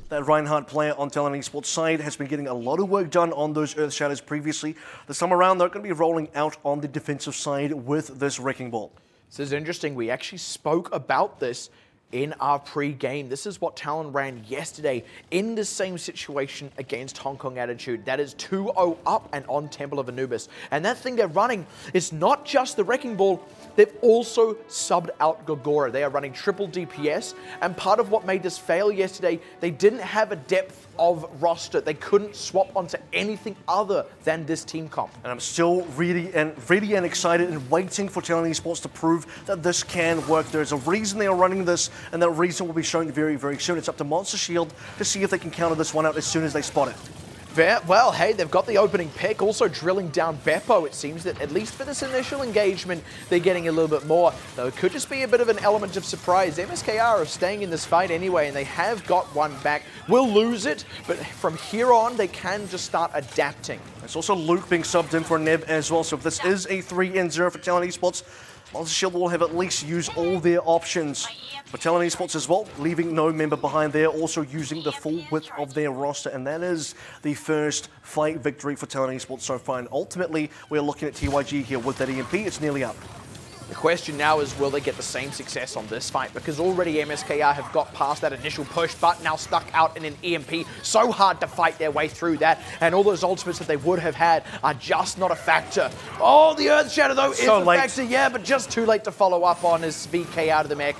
That Reinhardt player on Talon Esports side has been getting a lot of work done on those Earth Shatters previously. This time around, they're going to be rolling out on the defensive side with this Wrecking Ball. This is interesting. We actually spoke about this in our pre-game. This is what Talon ran yesterday in the same situation against Hong Kong Attitude. That is 2-0 up and on Temple of Anubis. And that thing they're running is not just the Wrecking Ball, they've also subbed out Gogora. They are running triple DPS, and part of what made this fail yesterday, they didn't have a depth of roster. They couldn't swap onto anything other than this team comp. And I'm still ready and excited and waiting for Talon Esports to prove that this can work. There's a reason they are running this, and that reason will be shown very, very soon. It's up to Monster Shield to see if they can counter this one out as soon as they spot it. Well, hey, they've got the opening pick, also drilling down Beppo. It seems that at least for this initial engagement, they're getting a little bit more. Though it could just be a bit of an element of surprise. MSKR are staying in this fight anyway, and they have got one back. Will lose it, but from here on, they can just start adapting. There's also Luke being subbed in for Neb as well, so if this is a 3-0 for Talon Esports, Monster Shield will have at least used all their options. For Talon Esports as well, leaving no member behind there, also using the full width of their roster, and that is the first fight victory for Talon Esports so far. And ultimately, we're looking at TYG here with that EMP. It's nearly up. The question now is, will they get the same success on this fight? Because already MSKR have got past that initial push, but now stuck out in an EMP. So hard to fight their way through that, and all those ultimates that they would have had are just not a factor. Oh, the Earth Shatter, though, is a factor, yeah, but just too late to follow up on his VK out of the mech.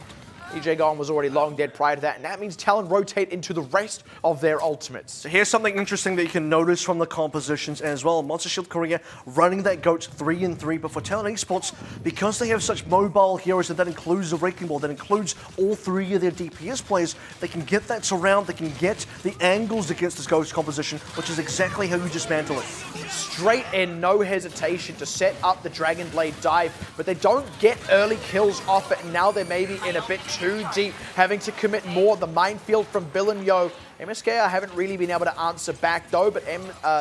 EJ Gong was already long dead prior to that, and that means Talon rotate into the rest of their ultimates. So here's something interesting that you can notice from the compositions as well. Monster Shield Korea running that GOAT 3-3, but for Talon Esports, because they have such mobile heroes, and that includes the Wrecking Ball, that includes all three of their DPS players, they can get that surround, they can get the angles against this GOAT composition, which is exactly how you dismantle it. Straight in, no hesitation to set up the Dragon Blade dive, but they don't get early kills off it, and now they're maybe in a bit too deep, having to commit more. The minefield from Bill and Yo. MSKR haven't really been able to answer back though, but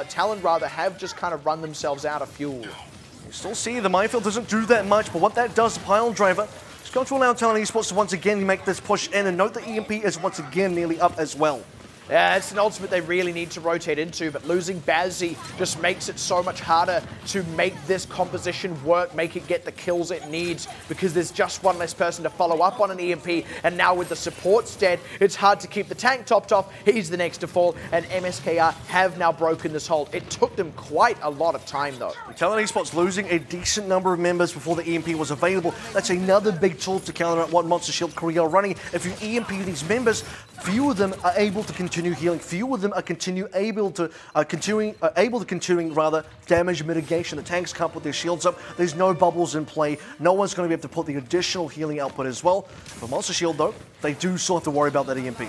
Talon rather have just kind of run themselves out of fuel. You still see the minefield doesn't do that much, but what that does, the pile driver, is going to allow Talon Esports to once again make this push in, and note the EMP is once again nearly up as well. Yeah, it's an ultimate they really need to rotate into, but losing Bazzi just makes it so much harder to make this composition work, make it get the kills it needs, because there's just one less person to follow up on an EMP, and now with the supports dead, it's hard to keep the tank topped off. He's the next to fall, and MSKR have now broken this hold. It took them quite a lot of time, though. Talon Esports losing a decent number of members before the EMP was available. That's another big tool to counter at what Monster Shield Korea are running. If you EMP these members, few of them are able to continue healing. Few of them are able to continue damage mitigation. The tanks can't put their shields up. There's no bubbles in play. No one's going to be able to put the additional healing output as well. For Monster Shield, though, they do still have to worry about that EMP.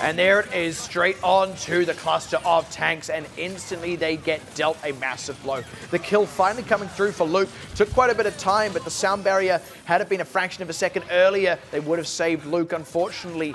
And there it is, straight on to the cluster of tanks, and instantly they get dealt a massive blow. The kill finally coming through for Luke. Took quite a bit of time, but the sound barrier, had it been a fraction of a second earlier, they would have saved Luke. Unfortunately,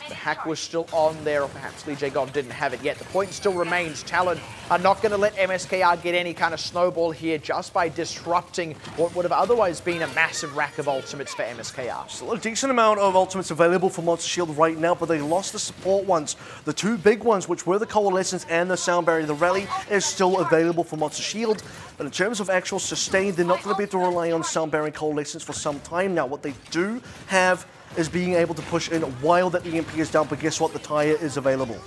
the hack was still on there, or perhaps Lee Jae-gon didn't have it yet. The point still remains. Talon are not going to let MSKR get any kind of snowball here just by disrupting what would have otherwise been a massive rack of ultimates for MSKR. Still a decent amount of ultimates available for Monster Shield right now, but they lost the support ones. The two big ones, which were the Coalescence and the Sound Barrier, the Rally is still available for Monster Shield. But in terms of actual sustain, they're not going to be able to rely on Sound Barrier and Coalescence for some time now. What they do have is being able to push in while that EMP is down, but guess what? The tire is available.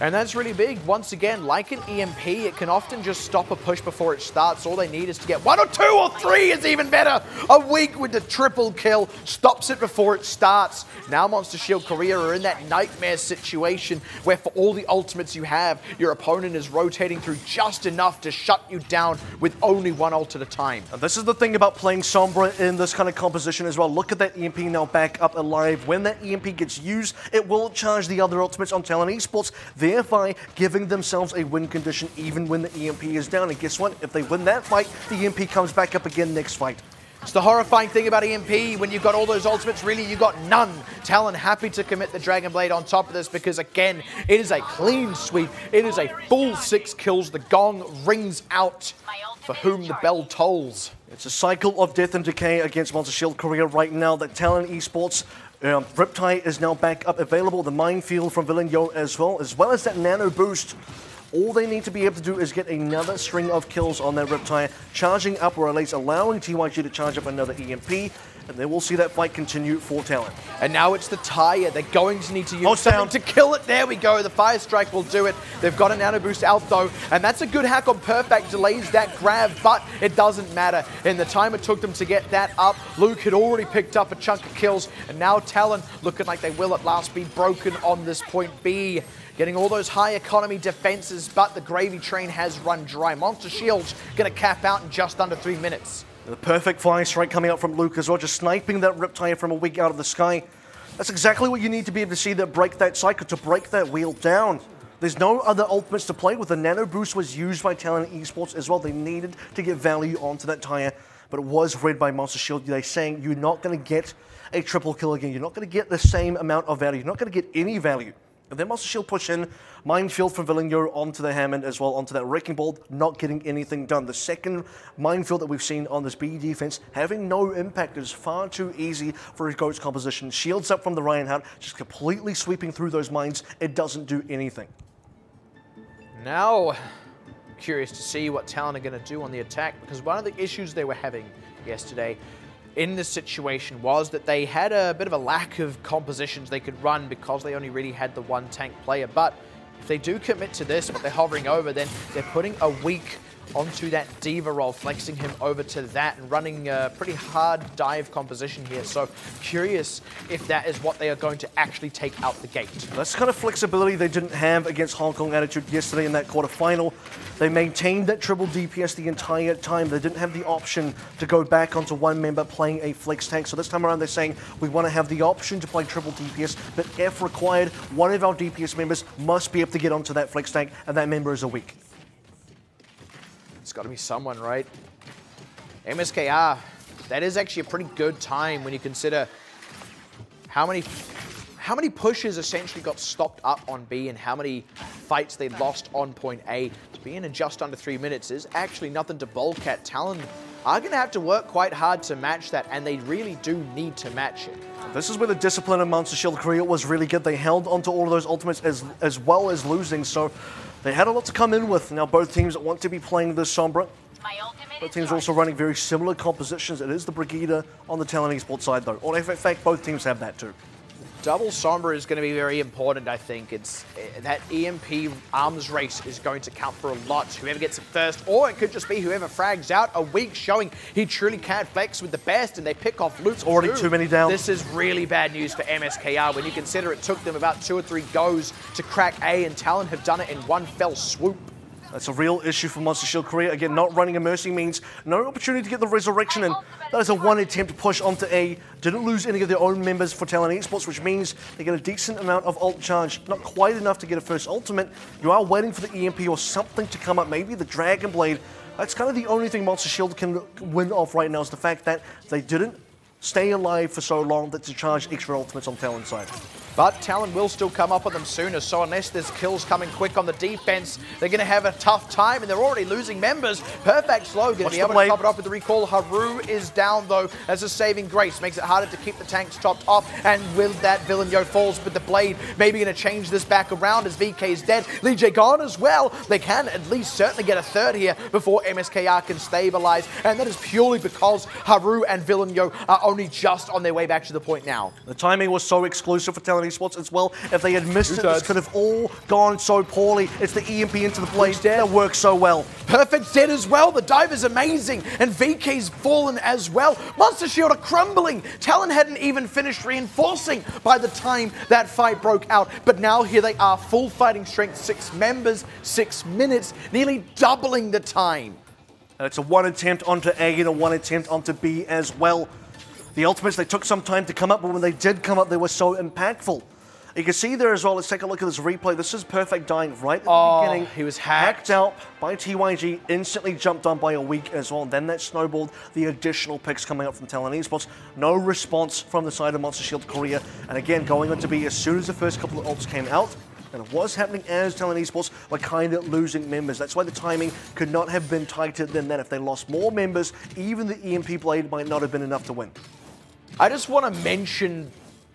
And that's really big. Once again, like an EMP, it can often just stop a push before it starts. All they need is to get 1 or 2 or 3 is even better. A weak with the triple kill stops it before it starts. Now Monster Shield Korea are in that nightmare situation where for all the ultimates you have, your opponent is rotating through just enough to shut you down with only one ult at a time. And this is the thing about playing Sombra in this kind of composition as well. Look at that EMP now back up alive. When that EMP gets used, it will charge the other ultimates on Talon Esports, thereby giving themselves a win condition even when the EMP is down. And guess what? If they win that fight, the EMP comes back up again next fight. It's the horrifying thing about EMP, when you've got all those ultimates, really you got none. Talon happy to commit the Dragon Blade on top of this because, again, it is a clean sweep. It is a full 6 kills. The gong rings out for whom the bell tolls. It's a cycle of death and decay against Monster Shield Korea right now that Talon Esports Riptide is now back up available. The minefield from Villeneuve as well as that nano boost. All they need to be able to do is get another string of kills on that Riptide, charging up, or at least allowing TYG to charge up another EMP, and then we'll see that fight continue for Talon. And now it's the tire. They're going to need to use something to kill it. There we go. The Fire Strike will do it. They've got a nano boost out though, and that's a good hack on Perfect. Delays that grab, but it doesn't matter. In the time it took them to get that up, Luke had already picked up a chunk of kills, and now Talon looking like they will at last be broken on this point B. Getting all those high economy defenses, but the gravy train has run dry. Monster Shield's going to cap out in just under 3 minutes. The perfect fire strike coming out from Luke as well, just sniping that Riptide from a wig out of the sky. That's exactly what you need to be able to see that break that cycle, to break that wheel down. There's no other ultimates to play with. The nano boost was used by Talon Esports as well. They needed to get value onto that tire, but it was read by Monster Shield. They're saying you're not going to get a triple kill again. You're not going to get the same amount of value. You're not going to get any value. And then Monster Shield push in, minefield from Villeneuve onto the Hammond as well, onto that Wrecking Ball, not getting anything done. The second minefield that we've seen on this B defense having no impact. It is far too easy for a Goat's composition. Shields up from the Reinhardt, just completely sweeping through those mines. It doesn't do anything. Now, curious to see what Talon are going to do on the attack, because one of the issues they were having yesterday in this situation was that they had a bit of a lack of compositions they could run because they only really had the one tank player. But if they do commit to this, what they're hovering over, then they're putting a weak onto that Diva role, flexing him over to that and running a pretty hard dive composition here. So curious if that is what they are going to actually take out the gate. That's the kind of flexibility they didn't have against Hong Kong Attitude yesterday in that quarterfinal. They maintained that triple DPS the entire time. They didn't have the option to go back onto one member playing a flex tank. So this time around they're saying we want to have the option to play triple DPS, but if required, one of our DPS members must be able to get onto that flex tank, and that member is a weak. It's got to be someone, right? MSKR, that is actually a pretty good time when you consider how many pushes essentially got stopped up on B and how many fights they lost on point A. To be in just under 3 minutes is actually nothing to bulk at. Talon are going to have to work quite hard to match that, and they really do need to match it. This is where the discipline of Monster Shield Korea was really good. They held onto all of those ultimates as well as losing, so they had a lot to come in with. Now both teams want to be playing this Sombra. Both teams are also running very similar compositions. It is the Brigida on the Talon Esports side though. Or in fact, both teams have that too. Double Sombra is going to be very important, I think. It's that EMP arms race is going to count for a lot. Whoever gets it first, or it could just be whoever frags out. A week showing he truly can flex with the best, and they pick off Luke. Already too many down. This is really bad news for MSKR when you consider it took them about 2 or 3 goes to crack A, and Talon have done it in one fell swoop. That's a real issue for Monster Shield Korea. Again, not running a Mercy means no opportunity to get the Resurrection in. That is a one attempt push onto A. Didn't lose any of their own members for Talon Esports, which means they get a decent amount of ult charge. Not quite enough to get a first ultimate. You are waiting for the EMP or something to come up, maybe the Dragon Blade. That's kind of the only thing Monster Shield can win off right now, is the fact that they didn't stay alive for so long that to charge extra ultimates on Talon's side. But Talon will still come up with them sooner, so unless there's kills coming quick on the defense, they're going to have a tough time, and they're already losing members. Perfect Slow going to be able to top it off with the recall. Haru is down, though, as a saving grace. Makes it harder to keep the tanks topped off, and with that, Villeneuve falls, but the Blade maybe going to change this back around as VK is dead. Lee J gone as well. They can at least certainly get a third here before MSKR can stabilize, and that is purely because Haru and Villeneuve are only just on their way back to the point now. The timing was so exclusive for Talon Esports as well. If they had missed it, this could have all gone so poorly. It's the EMP into the Blade that works so well. Perfect dead as well. The dive is amazing, and VK's fallen as well. Monster Shield are crumbling. Talon hadn't even finished reinforcing by the time that fight broke out, but now here they are, full fighting strength, 6 members, 6 minutes, nearly doubling the time. And it's a one attempt onto A and a one attempt onto B as well. The ultimates, they took some time to come up, but when they did come up, they were so impactful. You can see there as well, let's take a look at this replay. This is Perfect dying right at the beginning. He was hacked out by TYG, instantly jumped on by a weak as well. And then that snowballed the additional picks coming up from Talon Esports. No response from the side of Monster Shield Korea. And again, going on to be as soon as the first couple of ults came out, and it was happening as Talon Esports were kind of losing members. That's why the timing could not have been tighter than that. If they lost more members, even the EMP Blade might not have been enough to win. I just want to mention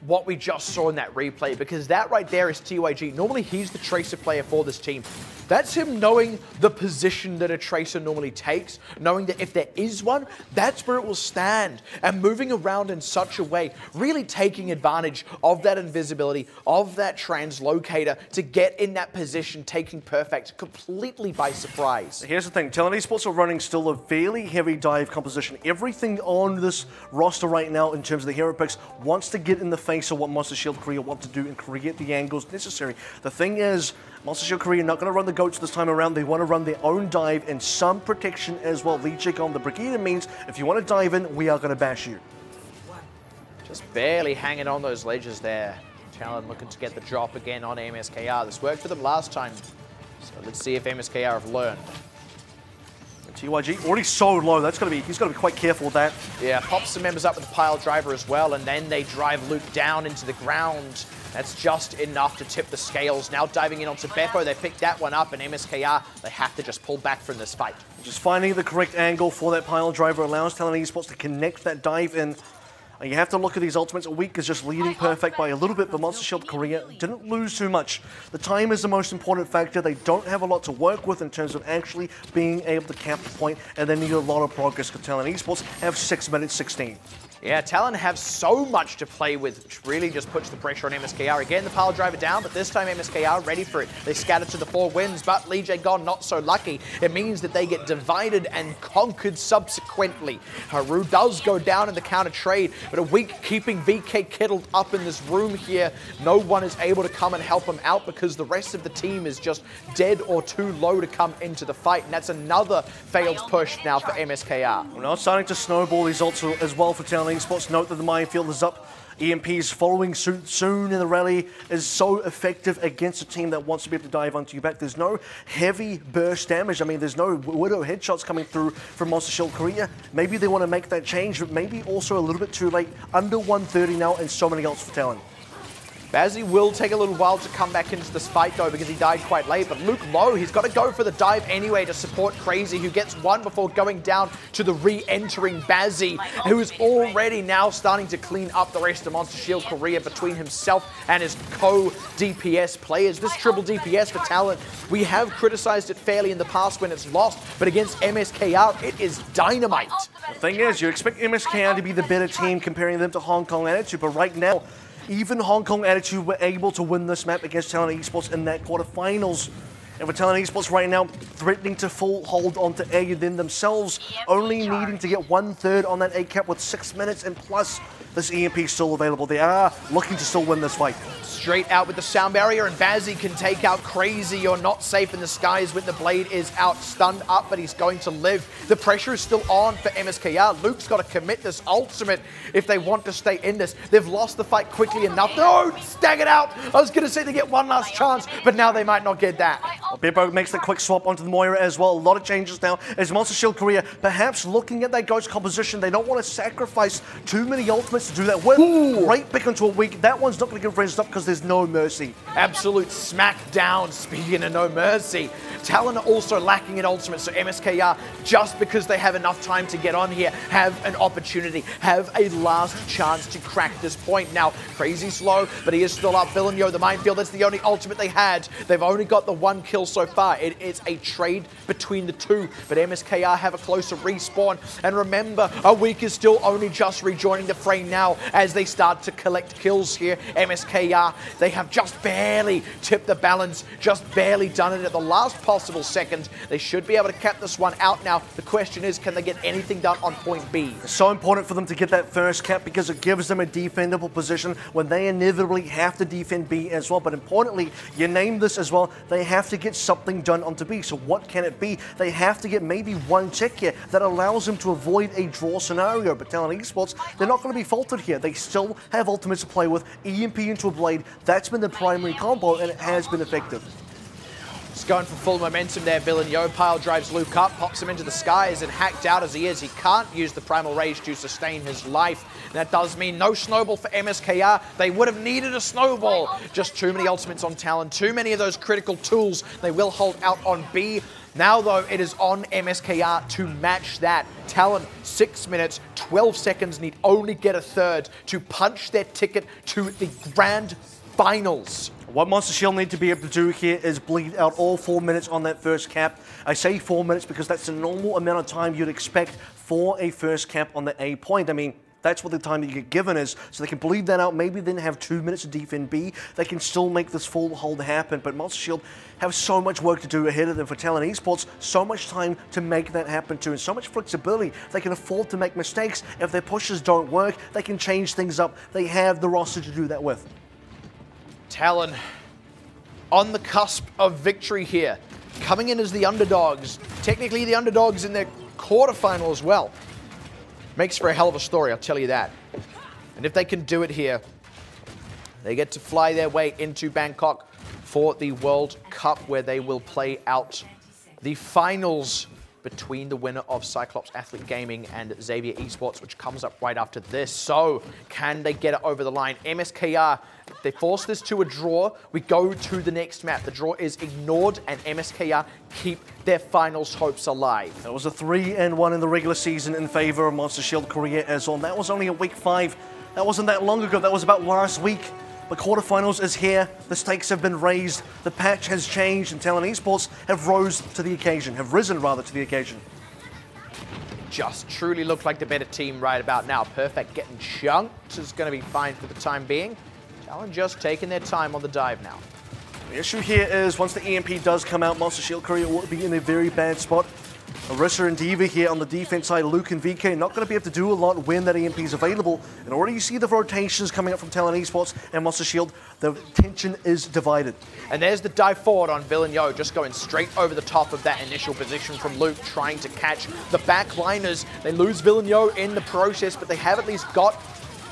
what we just saw in that replay, because that right there is TYG. Normally, he's the Tracer player for this team. That's him knowing the position that a Tracer normally takes, knowing that if there is one, that's where it will stand, and moving around in such a way, really taking advantage of that invisibility, of that translocator to get in that position, taking Perfect completely by surprise. Here's the thing, Talon Esports are running still a fairly heavy dive composition. Everything on this roster right now in terms of the hero picks wants to get in the face of what Monster Shield Korea want to do and create the angles necessary. The thing is, Monster Shield Korea are not going to run the goats this time around. They want to run their own dive and some protection as well. Lead check on the Brigida means if you want to dive in, we are going to bash you. Just barely hanging on those ledges there. Talon looking to get the drop again on MSKR. This worked for them last time, so let's see if MSKR have learned. TYG already so low. That's going to be, he's got to be quite careful with that. Yeah, pops some members up with the pile driver as well, and then they drive Luke down into the ground. That's just enough to tip the scales. Now diving in onto Beppo, they picked that one up, and MSKR, they have to just pull back from this fight. Just finding the correct angle for that pile driver allows Talon Esports to connect that dive in. And you have to look at these ultimates. A week is just leading Perfect by a little bit, but Monster Shield Korea didn't lose too much. The time is the most important factor. They don't have a lot to work with in terms of actually being able to cap the point, and they need a lot of progress because Talon Esports have 6 minutes 16. Yeah, Talon have so much to play with, which really just puts the pressure on MSKR. Again, the pile driver down, but this time MSKR ready for it. They scatter to the 4 wins, but Lee Jae Gon not so lucky. It means that they get divided and conquered subsequently. Haru does go down in the counter trade, but a week keeping VK kettled up in this room here. No one is able to come and help him out because the rest of the team is just dead or too low to come into the fight, and that's another failed push now for MSKR. We're now starting to snowball these ults as well for Talon Esports. Note that the minefield is up. EMP's following suit soon, and the rally is so effective against a team that wants to be able to dive onto your back. There's no heavy burst damage. I mean, there's no Widow headshots coming through from Monster Shield Korea. Maybe they want to make that change, but maybe also a little bit too late. Under 130 now, and so many ults for Talon. Bazzi will take a little while to come back into this fight, though, because he died quite late. But Luke low, he's got to go for the dive anyway to support Crazy, who gets one before going down to the re-entering Bazzi, who is already now starting to clean up the rest of Monster Shield Korea between himself and his co-DPS players. This triple DPS for Talon, we have criticized it fairly in the past when it's lost, but against MSKR, it is dynamite. The thing is, you expect MSKR to be the better team comparing them to Hong Kong Attitude, but right now, even Hong Kong Attitude were able to win this map against Talon Esports in that quarterfinals. And for Talon Esports right now, threatening to full hold onto A, then themselves only needing to get 1/3 on that A cap with 6 minutes, and plus this EMP still available. They are looking to still win this fight. Straight out with the sound barrier, and Bazzi can take out Crazy. You're not safe in the skies when the blade is out, stunned up, but he's going to live. The pressure is still on for MSKR. Luke's got to commit this ultimate if they want to stay in this. They've lost the fight quickly enough. No, staggered out. I was going to say they get one last chance, but now they might not get that. Well, Beppo makes the quick swap onto the Moira as well. A lot of changes now as Monster Shield Korea perhaps looking at that Ghost composition. They don't want to sacrifice too many ultimates to do that with. Great pick into a week. That one's not going to get friends up because there's no mercy. Absolute smackdown, speaking of no mercy. Talon are also lacking in ultimate, so MSKR, just because they have enough time to get on here, have an opportunity, have a last chance to crack this point. Now, Crazy slow, but he is still up. Villeneuve, the minefield, that's the only ultimate they had. They've only got the 1 kill so far. It is a trade between the two, but MSKR have a closer respawn. And remember, a week is still only just rejoining the frame now as they start to collect kills here. MSKR, they have just barely tipped the balance, just barely done it at the last possible second. They should be able to cap this one out now. The question is, can they get anything done on point B? It's so important for them to get that first cap because it gives them a defendable position when they inevitably have to defend B as well. But importantly, you name this as well, they have to get something done onto B. So what can it be? They have to get maybe one check here that allows them to avoid a draw scenario. But Talon Esports, they're not going to be faulted here. They still have ultimates to play with. EMP into a blade, that's been the primary combo and it has been effective. Just going for full momentum there. Villeneuve pile drives Luke up, pops him into the skies, and hacked out as he is. He can't use the Primal Rage to sustain his life. And that does mean no snowball for MSKR. They would have needed a snowball. Just too many ultimates on Talon, too many of those critical tools. They will hold out on B. Now, though, it is on MSKR to match that. Talon, 6 minutes, 12 seconds, need only get a third to punch their ticket to the grand finals. What Monster Shield need to be able to do here is bleed out all 4 minutes on that first cap. I say 4 minutes because that's the normal amount of time you'd expect for a first cap on the A point. I mean, that's what the time that you get given is. So they can bleed that out, maybe then have 2 minutes to defend B. They can still make this full hold happen, but Monster Shield have so much work to do ahead of them for Talon Esports, so much time to make that happen too, and so much flexibility. They can afford to make mistakes. If their pushes don't work, they can change things up. They have the roster to do that with. Talon on the cusp of victory here, coming in as the underdogs, technically the underdogs in their quarterfinal as well. Makes for a hell of a story, I'll tell you that. And if they can do it here, they get to fly their way into Bangkok for the World Cup, where they will play out the finals between the winner of Cyclops Athlete Gaming and Xavier Esports, which comes up right after this. So, can they get it over the line? MSKR, if they force this to a draw, we go to the next map. The draw is ignored, and MSKR keep their finals hopes alive. It was a 3-1 in the regular season in favor of Monster Shield Korea as well. That was only in week 5. That wasn't that long ago. That was about last week. The quarterfinals is here. The stakes have been raised. The patch has changed, and Talon Esports have risen to the occasion. Just truly look like the better team right about now. Perfect getting chunked is going to be fine for the time being. Talon just taking their time on the dive now. The issue here is once the EMP does come out, Monster Shield Korea will be in a very bad spot. Arissa and Diva here on the defense side, Luke and VK not going to be able to do a lot when that EMP is available. And already you see the rotations coming up from Talon Esports and Monster Shield. The tension is divided. And there's the dive forward on Villeneuve, just going straight over the top of that initial position from Luke, trying to catch the backliners. They lose Villeneuve in the process, but they have at least got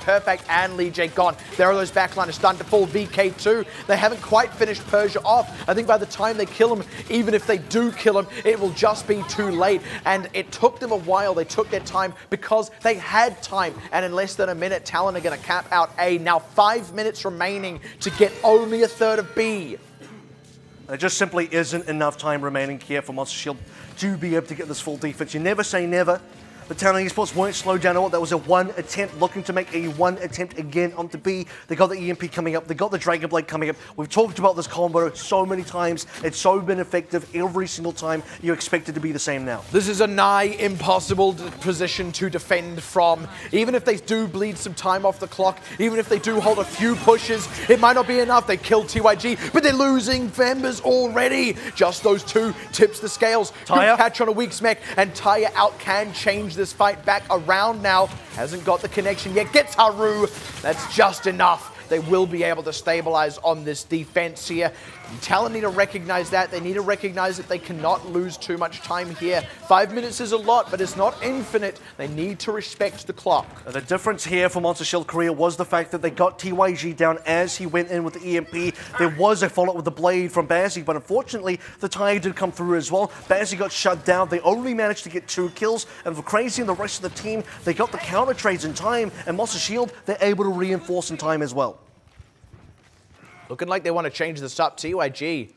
Perfect and Lee J gone. There are those backliners starting to fall. VK2, they haven't quite finished Persia off. I think by the time they kill him, even if they do kill him, it will just be too late. And it took them a while. They took their time because they had time. And in less than a minute, Talon are going to cap out A. Now 5 minutes remaining to get only a third of B. There just simply isn't enough time remaining here for Monster Shield to be able to get this full defense. You never say never. But Talon Esports won't slow down at all. That was a 1 attempt, looking to make a 1 attempt again onto B. They got the EMP coming up. They got the Dragon Blade coming up. We've talked about this combo so many times. It's so been effective every single time. You expect it to be the same now. This is a nigh impossible position to defend from. Even if they do bleed some time off the clock, even if they do hold a few pushes, it might not be enough. They kill TYG, but they're losing members already. Just those two tips the scales. Taya. Good catch on a weak smack, and Taya out can change this fight back around now. Hasn't got the connection yet. Gets Haru. That's just enough. They will be able to stabilize on this defense here. Talon need to recognize that. They need to recognize that they cannot lose too much time here. 5 minutes is a lot, but it's not infinite. They need to respect the clock. The difference here for Monster Shield Korea was the fact that they got TYG down as he went in with the EMP. There was a follow-up with the Blade from Bazzi, but unfortunately, the Tire did come through as well. Bazzi got shut down. They only managed to get 2 kills, and for Crazy and the rest of the team, they got the counter trades in time, and Monster Shield, they're able to reinforce in time as well. Looking like they want to change this up. TYG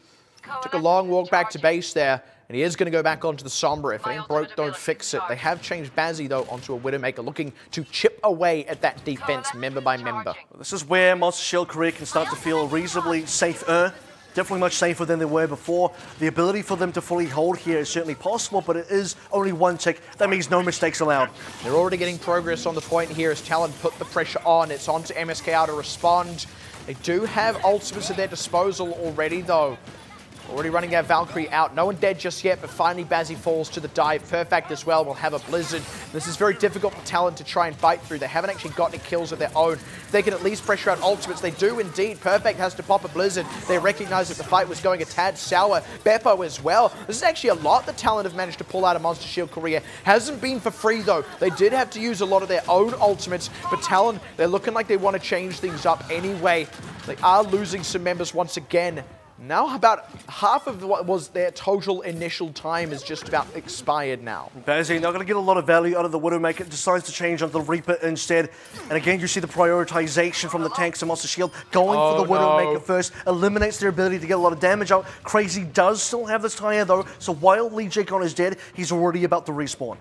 took a long walk back to base there, and he is going to go back onto the Sombra. If it ain't broke, don't fix it. They have changed Bazzi, though, onto a Widowmaker, looking to chip away at that defense member by member. This is where Monster Shield Korea can start to feel reasonably safer. Definitely much safer than they were before. The ability for them to fully hold here is certainly possible, but it is only 1 tick. That means no mistakes allowed. They're already getting progress on the point here as Talon put the pressure on. It's on to MSKR to respond. They do have ultimates at their disposal already, though. Already running our Valkyrie out. No one dead just yet, but finally Bazzi falls to the dive. Perfect as well. We'll have a Blizzard. This is very difficult for Talon to try and fight through. They haven't actually got any kills of their own. If they can at least pressure out ultimates, they do indeed. Perfect has to pop a Blizzard. They recognize that the fight was going a tad sour. Beppo as well. This is actually a lot that Talon have managed to pull out of Monster Shield Korea. Hasn't been for free, though. They did have to use a lot of their own ultimates, but Talon, they're looking like they want to change things up anyway. They are losing some members once again. Now about half of what was their total initial time is just about expired now. Bazzi not going to get a lot of value out of the Widowmaker, decides to change onto the Reaper instead. And again, you see the prioritization from the tanks and Monster Shield going for the Widowmaker first, eliminates their ability to get a lot of damage out. Crazy does still have this tire though, so while Lee Jagon is dead, he's already about to respawn.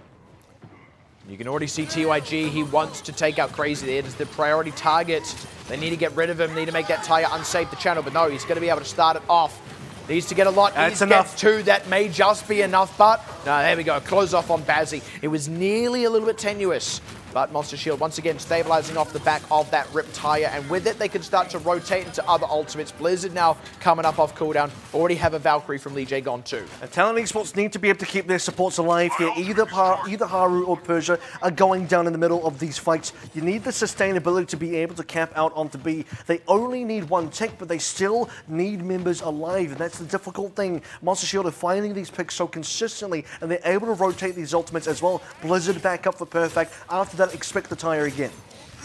You can already see TYG, he wants to take out Crazy there. It is the priority target. They need to get rid of him, need to make that tire unsafe the channel, but no, he's going to be able to start it off. Needs to get a lot. That's enough. Two, that may just be enough, but no, there we go. Close off on Bazzi. It was nearly a little bit tenuous, but Monster Shield once again stabilizing off the back of that ripped tire, and with it they can start to rotate into other ultimates. Blizzard now coming up off cooldown. Already have a Valkyrie from Lee Jagon too. And Talon Esports need to be able to keep their supports alive here. Either Haru or Persia are going down in the middle of these fights. You need the sustainability to be able to cap out onto B. They only need one tick, but they still need members alive, and that's the difficult thing. Monster Shield are finding these picks so consistently, and they're able to rotate these ultimates as well. Blizzard back up for Perfect. After that, expect the tire again.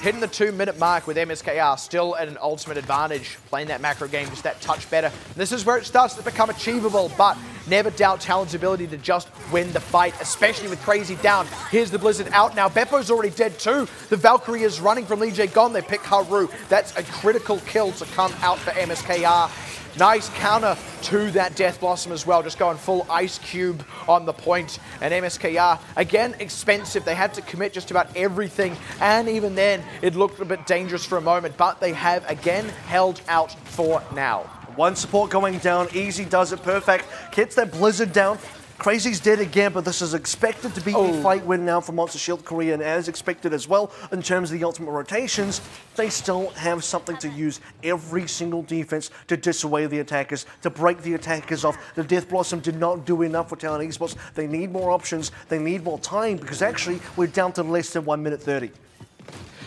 Hitting the 2-minute mark with MSKR, still at an ultimate advantage, playing that macro game just that touch better. This is where it starts to become achievable, but never doubt Talon's ability to just win the fight, especially with Crazy down. Here's the Blizzard out now. Beppo's already dead too. The Valkyrie is running from Lee Jagon. They pick Haru. That's a critical kill to come out for MSKR. Nice counter to that Death Blossom as well, just going full Ice Cube on the point. And MSKR, again, expensive. They had to commit just about everything, and even then, it looked a bit dangerous for a moment, but they have, again, held out for now. One support going down, Easy does it, Perfect. Gets that Blizzard down. Crazy's dead again, but this is expected to be a fight win now for Monster Shield Korea, and as expected as well, in terms of the ultimate rotations, they still have something to use every single defense to dissuade the attackers, to break the attackers off. The Death Blossom did not do enough for Talon Esports. They need more options, they need more time, because actually we're down to less than 1 minute 30.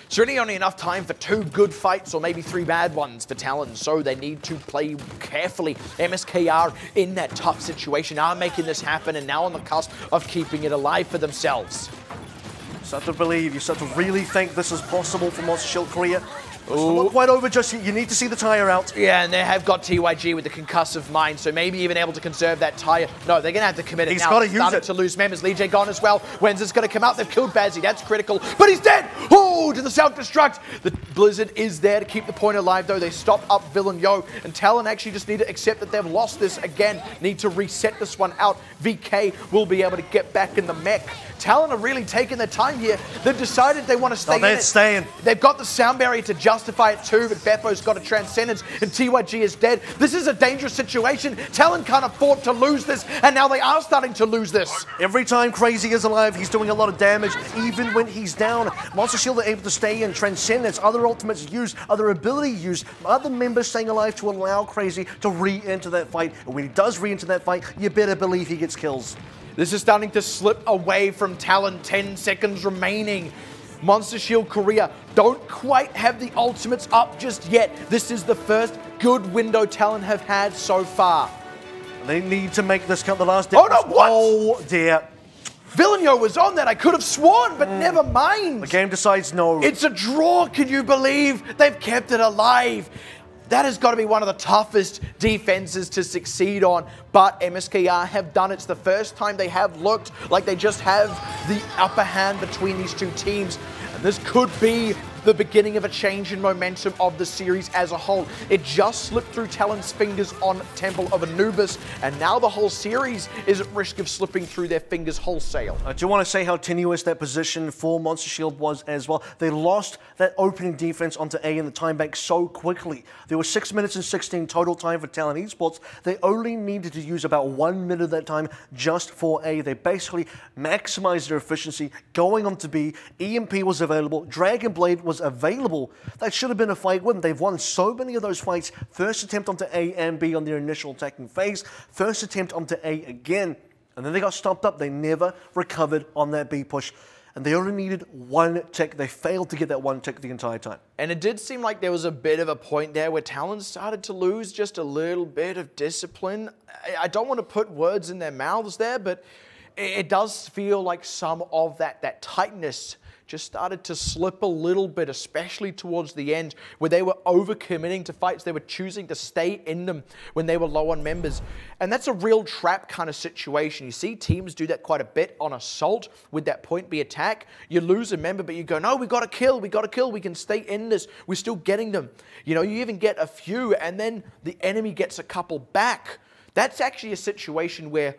Certainly only enough time for 2 good fights or maybe 3 bad ones for Talon, so they need to play carefully. MSKR in that tough situation are making this happen and now on the cusp of keeping it alive for themselves. You start to believe, you start to really think this is possible for Monster Shield Korea. It's not quite over just yet. You need to see the tire out. Yeah, and they have got TYG with the concussive mind, so maybe even able to conserve that tire. No, they're going to have to commit it now. He's got to use it. Starting to lose members. Lee J gone as well. When's this going to come out? They've killed Bazzi. That's critical. But he's dead! Oh, to the self-destruct. The Blizzard is there to keep the point alive, though. They stop up Villain Yo, and Talon actually just need to accept that they've lost this again. Need to reset this one out. VK will be able to get back in the mech. Talon are really taking their time here. They've decided they want to stay in they're staying. They've got the sound barrier to justify it too, but Beppo's got a Transcendence and TYG is dead. This is a dangerous situation. Talon can't afford to lose this, and now they are starting to lose this. Every time Crazy is alive, he's doing a lot of damage, even when he's down. Monster Shield are able to stay in. Transcendence, other ultimates used, other ability used, other members staying alive to allow Crazy to re-enter that fight. And when he does re-enter that fight, you better believe he gets kills. This is starting to slip away from Talon. 10 seconds remaining. Monster Shield Korea don't quite have the ultimates up just yet. This is the first good window Talon have had so far. They need to make this count. The last Oh no, what? Oh dear. Villeneuve was on that, I could have sworn, but never mind. The game decides no. It's a draw, can you believe? They've kept it alive. That has got to be one of the toughest defenses to succeed on, but MSKR have done it. It's the first time they have looked like they just have the upper hand between these two teams. And this could be the beginning of a change in momentum of the series as a whole. It just slipped through Talon's fingers on Temple of Anubis, and now the whole series is at risk of slipping through their fingers wholesale. I do want to say how tenuous that position for Monster Shield was as well. They lost that opening defense onto A in the time bank so quickly. There was 6 minutes and 16 total time for Talon Esports. They only needed to use about 1 minute of that time just for A. They basically maximized their efficiency going on to B. EMP was available. Dragon Blade was available. That should have been a fight win. They've won so many of those fights. First attempt onto A and B on their initial attacking phase. First attempt onto A again. And then they got stopped up. They never recovered on that B push. And they only needed 1 tick. They failed to get that 1 tick the entire time. And it did seem like there was a bit of a point there where Talon started to lose just a little bit of discipline. I don't want to put words in their mouths there, but it does feel like some of that tightness just started to slip a little bit, especially towards the end, where they were overcommitting to fights. They were choosing to stay in them when they were low on members. And that's a real trap kind of situation. You see teams do that quite a bit on Assault with that point B attack. You lose a member, but you go, no, we got to kill, we can stay in this. We're still getting them. You know, you even get a few, and then the enemy gets a couple back. That's actually a situation where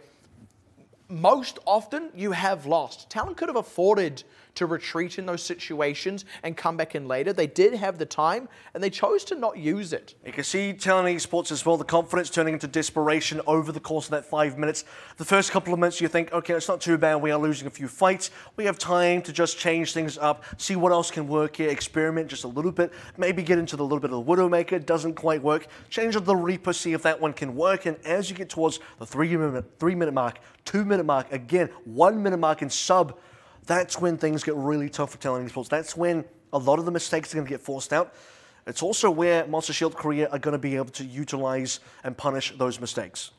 most often you have lost. Talon could have afforded to retreat in those situations and come back in later. They did have the time, and they chose to not use it. You can see Talon Esports as well, the confidence turning into desperation over the course of that 5 minutes. The first couple of minutes you think, okay, it's not too bad, we are losing a few fights. We have time to just change things up, see what else can work here, experiment just a little bit, maybe get into the little bit of the Widowmaker, doesn't quite work. Change up the Reaper, see if that one can work, and as you get towards the 3 minute mark, 2 minute mark, again, 1 minute mark in sub, that's when things get really tough for Talon Esports. That's when a lot of the mistakes are going to get forced out. It's also where Monster Shield Korea are going to be able to utilize and punish those mistakes.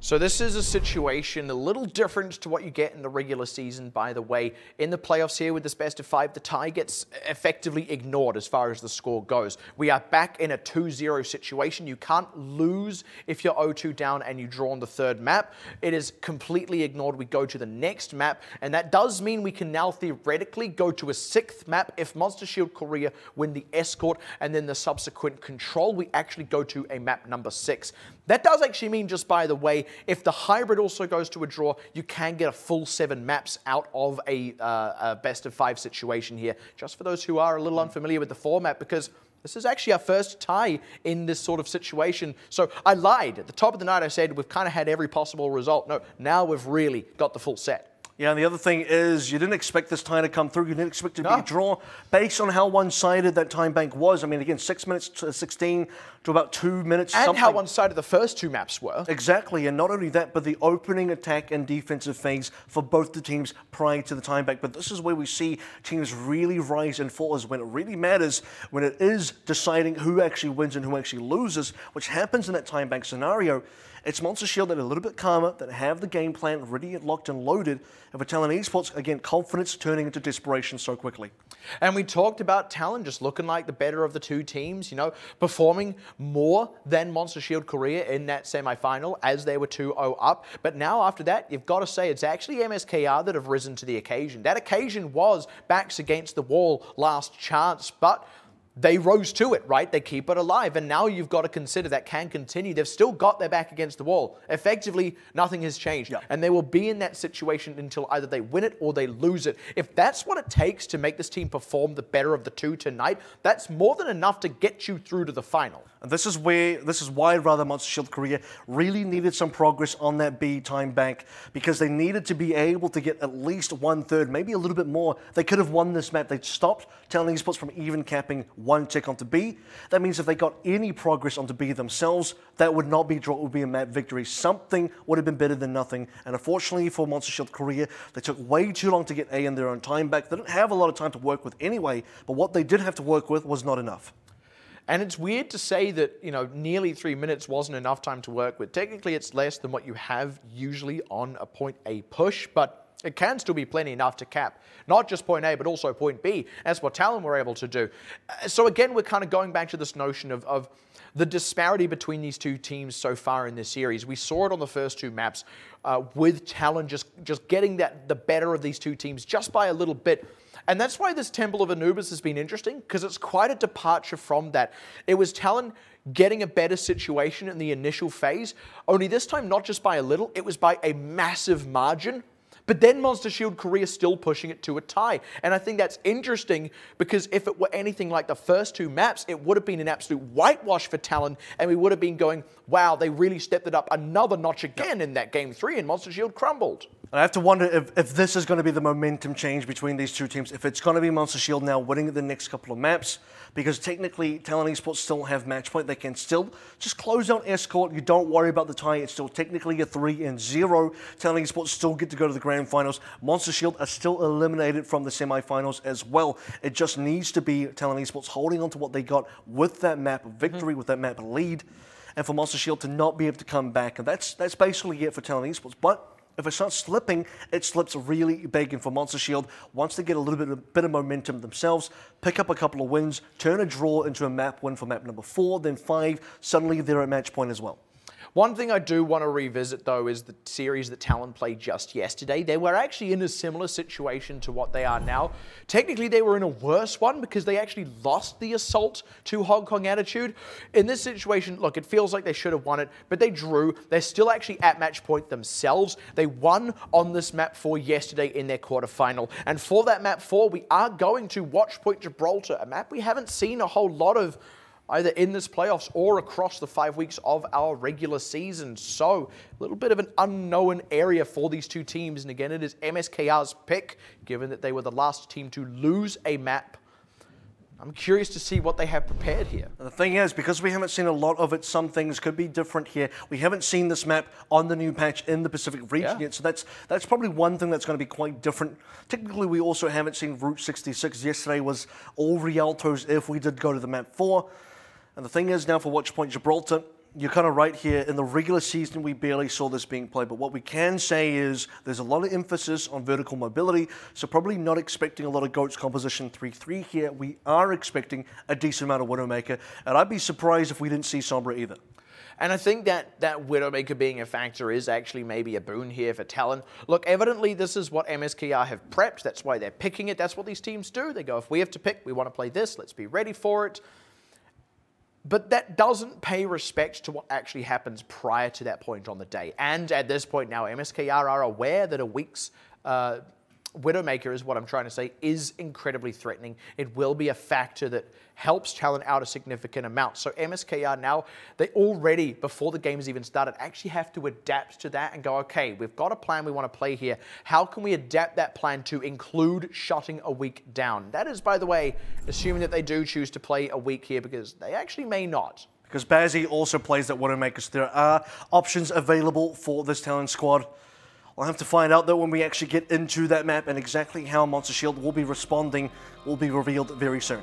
So this is a situation a little different to what you get in the regular season, by the way. In the playoffs here with this best of 5, the tie gets effectively ignored as far as the score goes. We are back in a 2-0 situation. You can't lose if you're 0-2 down and you draw on the third map. It is completely ignored. We go to the next map, and that does mean we can now theoretically go to a 6th map. If Monster Shield Korea win the escort and then the subsequent control, we actually go to a map number 6. That does actually mean, just by the way, if the hybrid also goes to a draw, you can get a full 7 maps out of a best of 5 situation here. Just for those who are a little unfamiliar with the format, because this is actually our first tie in this sort of situation. So I lied. At the top of the night, I said we've kind of had every possible result. No, now we've really got the full set. Yeah, and the other thing is you didn't expect this tie to come through. You didn't expect it to be a draw based on how one-sided that time bank was. I mean, again, 6 minutes to 16 to about 2 minutes. And something. how one-sided the first 2 maps were. Exactly, and not only that, but the opening attack and defensive phase for both the teams prior to the time bank. But this is where we see teams really rise and fall, is when it really matters, when it is deciding who actually wins and who actually loses, which happens in that time bank scenario. It's Monster Shield that are a little bit calmer, that have the game plan ready, locked and loaded. And for Talon Esports, again, confidence turning into desperation so quickly. And we talked about Talon just looking like the better of the 2 teams, you know, performing more than Monster Shield Korea in that semi-final as they were 2-0 up. But now after that, you've got to say it's actually MSKR that have risen to the occasion. That occasion was backs against the wall, last chance, but they rose to it, right? They keep it alive. And now you've got to consider that can continue. They've still got their back against the wall. Effectively, nothing has changed. Yep. And they will be in that situation until either they win it or they lose it. If that's what it takes to make this team perform the better of the 2 tonight, that's more than enough to get you through to the final. And this is why rather Monster Shield Korea really needed some progress on that B time bank, because they needed to be able to get at least 1/3, maybe a little bit more. They could have won this map. They stopped Talon Esports from even capping 1 tick onto B. That means if they got any progress onto B themselves, that would not be a draw, it would be a map victory. Something would have been better than nothing. And unfortunately for Monster Shield Korea, they took way too long to get A in their own time back. They didn't have a lot of time to work with anyway, but what they did have to work with was not enough. And it's weird to say that, you know, nearly 3 minutes wasn't enough time to work with. Technically, it's less than what you have usually on a point A push, but it can still be plenty enough to cap not just point A, but also point B. That's what Talon were able to do. So again, we're kind of going back to this notion of the disparity between these 2 teams so far in this series. We saw it on the first 2 maps with Talon just getting the better of these 2 teams just by a little bit. And that's why this Temple of Anubis has been interesting, because it's quite a departure from that. It was Talon getting a better situation in the initial phase, only this time not just by a little, it was by a massive margin. But then Monster Shield Korea still pushing it to a tie. And I think that's interesting, because if it were anything like the first 2 maps, it would have been an absolute whitewash for Talon, and we would have been going, wow, they really stepped it up another notch again in that Game 3, and Monster Shield crumbled. I have to wonder if this is going to be the momentum change between these 2 teams, if it's going to be Monster Shield now winning the next couple of maps, because technically Talon Esports still have match point. They can still just close out Escort. You don't worry about the tie. It's still technically a 3-0. Talon Esports still get to go to the grand finals. Monster Shield are still eliminated from the semifinals as well. It just needs to be Talon Esports holding on to what they got with that map victory, with that map lead, and for Monster Shield to not be able to come back. And that's basically it for Talon Esports. But If it starts slipping, it slips really big. And for Monster Shield, once they get a little bit of momentum themselves, pick up a couple of wins, turn a draw into a map win for map number 4, then 5, suddenly they're at match point as well. One thing I do want to revisit, though, is the series that Talon played just yesterday. They were actually in a similar situation to what they are now. Technically, they were in a worse one because they actually lost the assault to Hong Kong Attitude. In this situation, look, it feels like they should have won it, but they drew. They're still actually at match point themselves. They won on this map 4 yesterday in their quarterfinal. And for that map 4, we are going to Watch Point Gibraltar, a map we haven't seen a whole lot of either in this playoffs or across the 5 weeks of our regular season. So, a little bit of an unknown area for these two teams. And again, it is MSKR's pick, given that they were the last team to lose a map. I'm curious to see what they have prepared here. The thing is, because we haven't seen a lot of it, some things could be different here. We haven't seen this map on the new patch in the Pacific region yet, so that's probably one thing that's going to be quite different. Technically, we also haven't seen Route 66. Yesterday was all Rialtos if we did go to the map 4. And the thing is now for Watch Point Gibraltar, you're kind of right here. In the regular season, we barely saw this being played. But what we can say is there's a lot of emphasis on vertical mobility. So probably not expecting a lot of GOATS composition 3-3 here. We are expecting a decent amount of Widowmaker. And I'd be surprised if we didn't see Sombra either. And I think that Widowmaker being a factor is actually maybe a boon here for Talon. Look, evidently this is what MSKR have prepped. That's why they're picking it. That's what these teams do. They go, if we have to pick, we want to play this. Let's be ready for it. But that doesn't pay respect to what actually happens prior to that point on the day. And at this point now, MSKR are aware that a week's Widowmaker, is what I'm trying to say, is incredibly threatening. It will be a factor that helps Talon out a significant amount. So MSKR now, they already, before the game's even started, actually have to adapt to that and go, okay, we've got a plan we want to play here. How can we adapt that plan to include shutting a week down? That is, by the way, assuming that they do choose to play a week here, because they actually may not. Because Bazzy also plays that Widowmaker, so there are options available for this Talon squad. I'll have to find out, though, when we actually get into that map, and exactly how Monster Shield will be responding will be revealed very soon.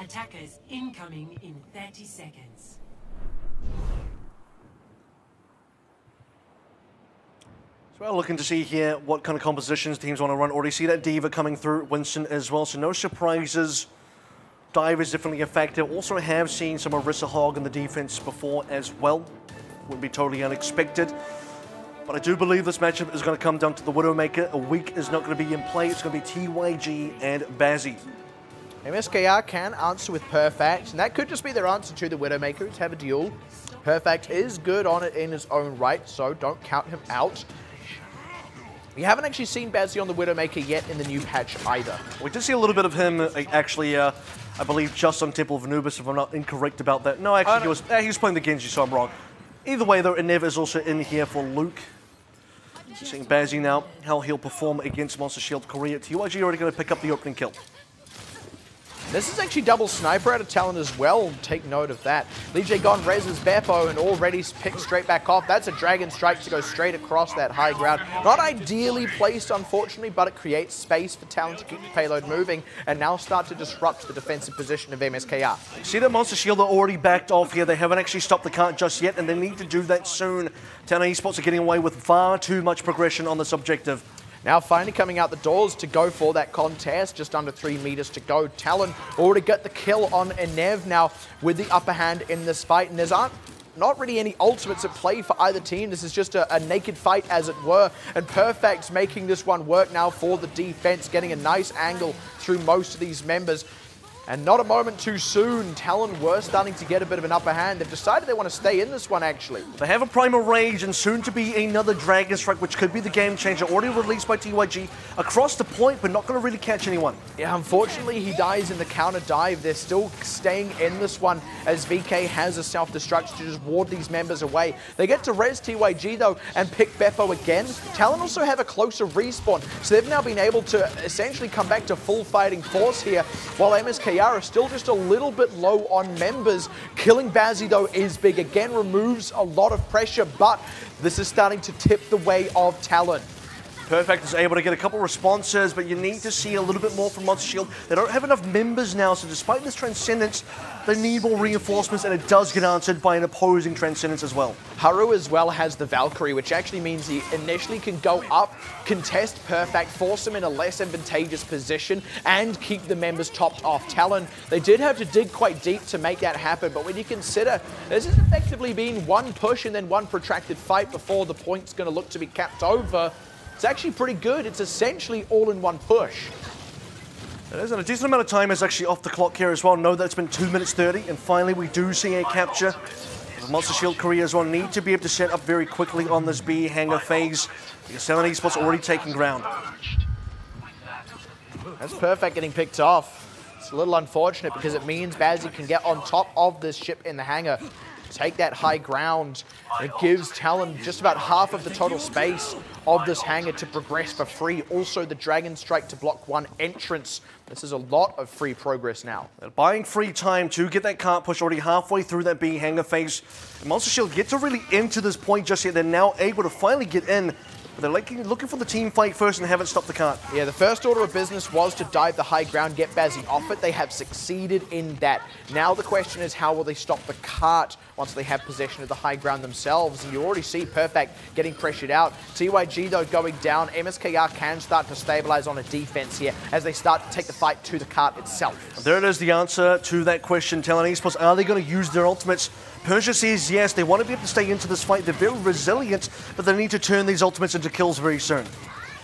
Attackers incoming in 30 seconds. So we're looking to see here what kind of compositions teams want to run. Already see that Diva coming through, Winston as well, so no surprises. Dive is definitely a factor. Also have seen some Orisa Hog in the defense before as well. Wouldn't be totally unexpected. But I do believe this matchup is going to come down to the Widowmaker. A week is not going to be in play. It's going to be TYG and Bazzy. MSKR can answer with Perfect, and that could just be their answer to the Widowmaker, to have a duel. Perfect is good on it in his own right, so don't count him out. We haven't actually seen Bazzy on the Widowmaker yet in the new patch either. We did see a little bit of him, actually, I believe, just on Temple of Anubis, if I'm not incorrect about that. No, actually, he was playing the Genji, so I'm wrong. Either way, though, Inev is also in here for Luke. Seeing Bazzy now, how he'll perform against Monster Shield Korea. TYG already going to pick up the opening kill. This is actually double sniper out of Talon as well. Take note of that. Lee Jae Gon reses Beppo and already picked straight back off. That's a Dragon Strike to go straight across that high ground. Not ideally placed, unfortunately, but it creates space for Talon to keep the payload moving and now start to disrupt the defensive position of MSKR. See that Monster Shield are already backed off here. They haven't actually stopped the cart just yet, and they need to do that soon. Talon Esports are getting away with far too much progression on this objective. Now finally coming out the doors to go for that contest, just under 3 meters to go. Talon already got the kill on Inev now with the upper hand in this fight, and there's not really any ultimates at play for either team. This is just a naked fight, as it were, and Perfect's making this one work now for the defense, getting a nice angle through most of these members. And not a moment too soon. Talon were starting to get a bit of an upper hand. They've decided they want to stay in this one, actually. They have a Primal Rage and soon to be another Dragon Strike, which could be the game changer. Already released by TYG across the point, but not going to really catch anyone. Yeah, unfortunately, he dies in the counter dive. They're still staying in this one as VK has a self-destruct to just ward these members away. They get to res TYG, though, and pick Beppo again. Talon also have a closer respawn, so they've now been able to essentially come back to full fighting force here, while MSKR are still just a little bit low on members. Killing Bazzi, though, is big. Again, removes a lot of pressure, but this is starting to tip the way of Talon. Perfect is able to get a couple responses, but you need to see a little bit more from Monster Shield. They don't have enough members now, so despite this Transcendence, they need more reinforcements, and it does get answered by an opposing Transcendence as well. Haru as well has the Valkyrie, which actually means he initially can go up, contest Perfect, force him in a less advantageous position, and keep the members topped off. Talon, they did have to dig quite deep to make that happen, but when you consider this has effectively been one push and then one protracted fight before the point's going to look to be capped over, it's actually pretty good. It's essentially all in one push. It is, and a decent amount of time is actually off the clock here as well. Know that it's been 2 minutes 30, and finally we do see a capture. The Monster Shield Korea as well need to be able to set up very quickly on this B hangar phase, because Talon Esports already taking ground. That's Perfect getting picked off. It's a little unfortunate because it means Bazzi can get on top of this ship in the hangar, take that high ground. It gives Talon just about half of the total space of this hangar to progress for free. Also the Dragon Strike to block one entrance. This is a lot of free progress now. They're buying free time to get that cart push already halfway through that B hangar phase. And Monster Shield get to really into this point just yet. They're now able to finally get in. They're looking for the team fight first and haven't stopped the cart. Yeah, the first order of business was to dive the high ground, get Bazzi off it. They have succeeded in that. Now the question is, how will they stop the cart once they have possession of the high ground themselves? And you already see Perfect getting pressured out. TYG, though, going down. MSKR can start to stabilize on a defense here as they start to take the fight to the cart itself. There it is, the answer to that question. Talon Esports, are they going to use their ultimates? Persia says yes, they want to be able to stay into this fight. They're very resilient, but they need to turn these ultimates into kills very soon.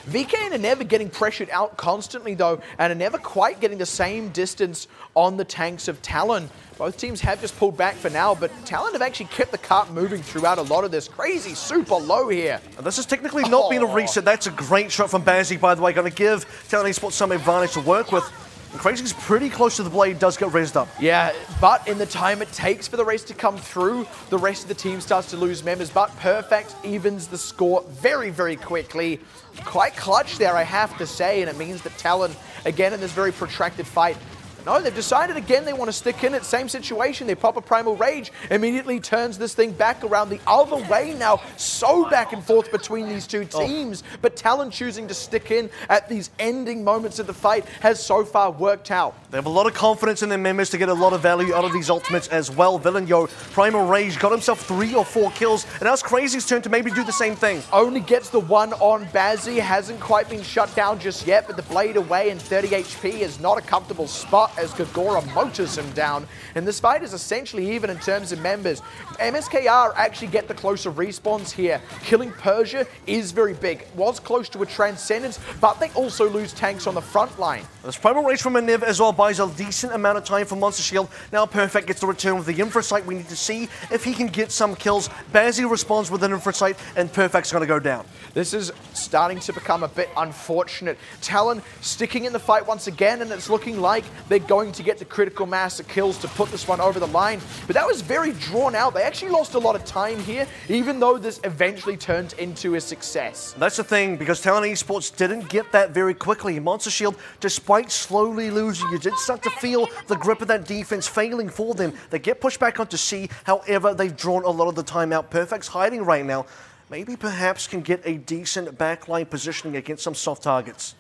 VK are never getting pressured out constantly, though, and are never quite getting the same distance on the tanks of Talon. Both teams have just pulled back for now, but Talon have actually kept the cart moving throughout a lot of this. Crazy, super low here. And this has technically not been a reset. That's a great shot from Bazzi, by the way. Going to give Talon Esports some advantage to work with. And Crazy's pretty close to the blade, does get rezzed up. Yeah, but in the time it takes for the race to come through, the rest of the team starts to lose members. But Perfect evens the score very, very quickly. Quite clutch there, I have to say, and it means that Talon, again in this very protracted fight, no, they've decided again they want to stick in it. Same situation. They pop a Primal Rage, immediately turns this thing back around the other way now. So back and forth between these two teams. But Talon choosing to stick in at these ending moments of the fight has so far worked out. They have a lot of confidence in their members to get a lot of value out of these ultimates as well. Villainyo, Primal Rage, got himself 3 or 4 kills. And now it's Crazy's turn to maybe do the same thing. Only gets the one on Bazzi. Hasn't quite been shut down just yet, but the blade away and 30 HP is not a comfortable spot as Gagora motors him down. And this fight is essentially even in terms of members. MSKR actually get the closer respawns here. Killing Persia is very big. Was close to a Transcendence, but they also lose tanks on the front line. This Primal Rage from Nev as well buys a decent amount of time for Monster Shield. Now Perfect gets the return with the Infrasight. We need to see if he can get some kills. Bazzi responds with an Infrasight, and Perfect's going to go down. This is starting to become a bit unfortunate. Talon sticking in the fight once again, and it's looking like they're going to get the critical mass of kills to put this one over the line. But that was very drawn out. They actually lost a lot of time here, even though this eventually turned into a success. That's the thing, because Talon Esports didn't get that very quickly. Monster Shield, despite slowly losing, you did start to feel the grip of that defense failing for them. They get pushed back onto C, however, they've drawn a lot of the time out. Perfect's hiding right now. Maybe perhaps can get a decent backline positioning against some soft targets.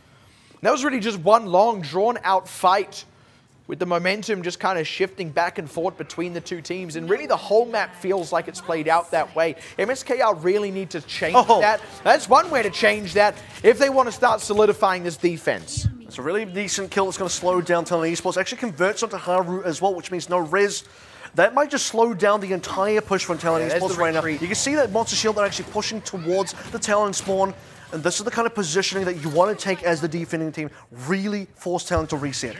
That was really just one long, drawn-out fight, with the momentum just kind of shifting back and forth between the two teams. And really the whole map feels like it's played out that way. MSKR really need to change that. That's one way to change that if they want to start solidifying this defense. It's a really decent kill that's going to slow down Talon Esports. Actually converts onto Haru as well, which means no res. That might just slow down the entire push from Talon Esports right now. You can see that Monster Shield are actually pushing towards the Talon spawn. And this is the kind of positioning that you want to take as the defending team. Really force Talon to reset.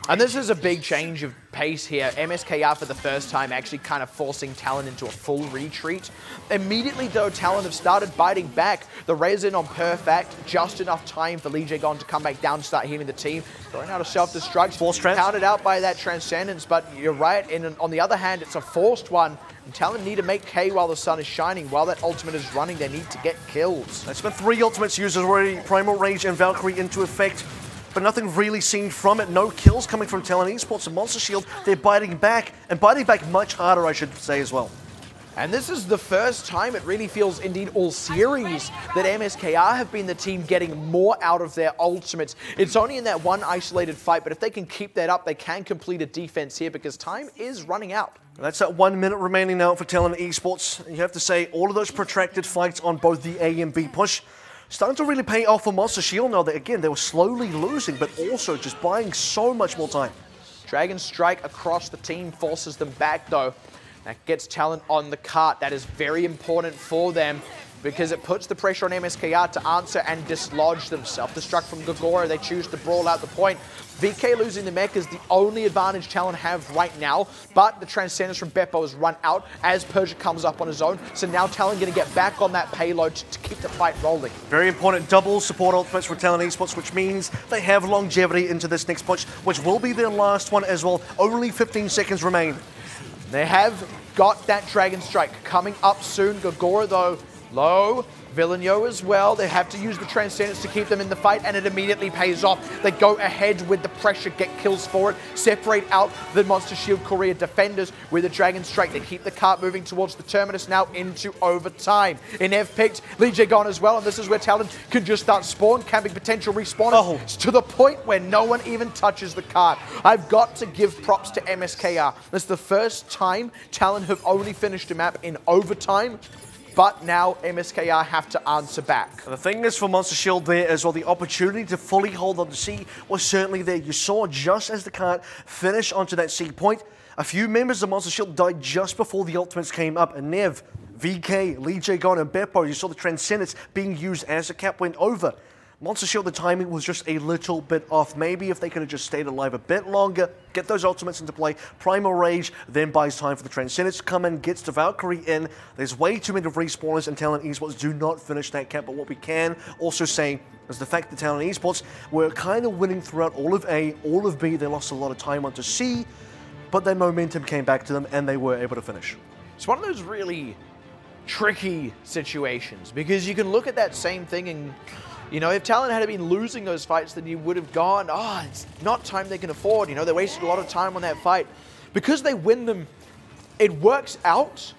And this is a big change of pace here. MSKR for the first time actually kind of forcing Talon into a full retreat. Immediately though, Talon have started biting back. The raise in on Perfect, just enough time for Lee Jae-gon to come back down and start healing the team. Throwing out a self-destruct, counted out by that Transcendence, but you're right, on the other hand, it's a forced one. And Talon need to make K while the sun is shining. While that ultimate is running, they need to get kills. There's been 3 ultimates used already, Primal Rage and Valkyrie into effect, but nothing really seen from it. No kills coming from Talon Esports and Monster Shield. They're biting back, and biting back much harder, I should say, as well. And this is the first time it really feels, indeed all series, that MSKR have been the team getting more out of their ultimates. It's only in that one isolated fight, but if they can keep that up, they can complete a defense here because time is running out. That's that 1 minute remaining now for Talon Esports. You have to say, all of those protracted fights on both the A and B push starting to really pay off for Monster Shield now that, again, they were slowly losing, but also just buying so much more time. Dragon Strike across the team forces them back, though. That gets Talon on the cart. That is very important for them because it puts the pressure on MSKR to answer and dislodge them. Self-destruct from Gogora. They choose to brawl out the point. VK losing the mech is the only advantage Talon have right now, but the Transcendence from Beppo has run out as Persia comes up on his own. So now Talon going to get back on that payload to keep the fight rolling. Very important double support ultimates for Talon Esports, which means they have longevity into this next push, which will be their last one as well. Only 15 seconds remain. They have got that Dragon Strike coming up soon. Gogora, though, low. Villeneuve as well. They have to use the Transcendence to keep them in the fight, and it immediately pays off. They go ahead with the pressure, get kills for it, separate out the Monster Shield Korea defenders with a Dragon Strike. They keep the cart moving towards the terminus now into overtime. Inev picked, Lee Jae-gon as well, and this is where Talon can just start spawn, camping potential respawners to the point where no one even touches the cart. I've got to give props to MSKR. This is the first time Talon have only finished a map in overtime. But now MSKR have to answer back. The thing is for Monster Shield there as well, the opportunity to fully hold on to C was certainly there. You saw just as the cart finished onto that C point, a few members of Monster Shield died just before the ultimates came up. And Nev, VK, Lee Jae-gon and Beppo, you saw the Transcendence being used as the cap went over. Monster Shield, the timing was just a little bit off. Maybe if they could have just stayed alive a bit longer, get those ultimates into play, Primal Rage, then buys time for the Transcendence to come in, gets the Valkyrie in. There's way too many respawners, and Talon Esports do not finish that cap. But what we can also say is the fact that Talon Esports were kind of winning throughout all of A, all of B. They lost a lot of time onto C, but their momentum came back to them, and they were able to finish. It's one of those really tricky situations, because you can look at that same thing and, you know, if Talon had been losing those fights, then you would have gone, oh, it's not time they can afford. You know, they wasted a lot of time on that fight. Because they win them, it works out.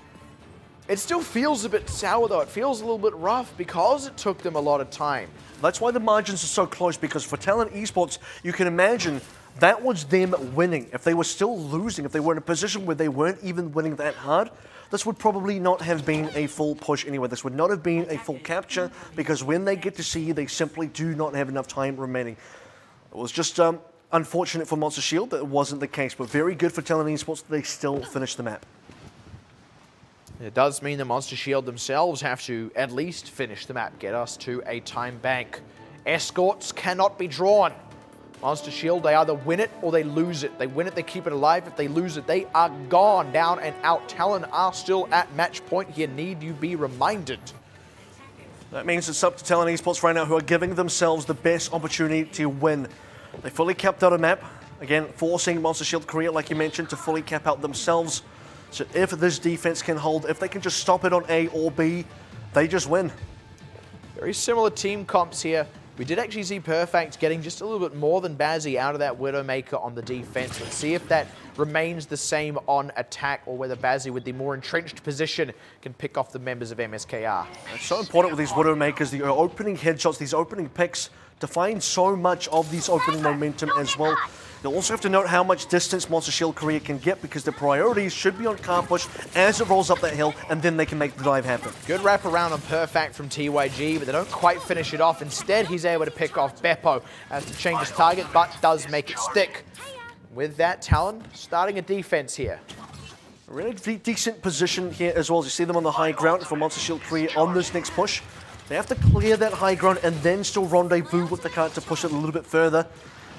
It still feels a bit sour, though. It feels a little bit rough because it took them a lot of time. That's why the margins are so close, because for Talon Esports, you can imagine that was them winning. If they were still losing, if they were in a position where they weren't even winning that hard, this would probably not have been a full push anyway. This would not have been a full capture, because when they get to C, they simply do not have enough time remaining. It was just unfortunate for Monster Shield that it wasn't the case, but very good for Talon Esports that they still finished the map. It does mean the Monster Shield themselves have to at least finish the map, get us to a time bank. Escorts cannot be drawn. Monster Shield, they either win it or they lose it. They win it, they keep it alive. If they lose it, they are gone, down and out. Talon are still at match point here. Need you be reminded. That means it's up to Talon Esports right now, who are giving themselves the best opportunity to win. They fully capped out a map. Again, forcing Monster Shield Korea, like you mentioned, to fully cap out themselves. So if this defense can hold, if they can just stop it on A or B, they just win. Very similar team comps here. We did actually see Perfect getting just a little bit more than Bazzi out of that Widowmaker on the defense. Let's see if that remains the same on attack, or whether Bazzi, with the more entrenched position, can pick off the members of MSKR. It's so important with these Widowmakers, the opening headshots, these opening picks, to find so much of these opening momentum as well. You'll also have to note how much distance Monster Shield Korea can get, because the priorities should be on car push as it rolls up that hill, and then they can make the dive happen. Good wraparound on Perfect from TYG, but they don't quite finish it off. Instead, he's able to pick off Beppo as to change his target, but does make it stick. With that, Talon starting a defense here. A really decent position here as well, as you see them on the high ground for Monster Shield Korea on this next push. They have to clear that high ground and then still rendezvous with the cart to push it a little bit further.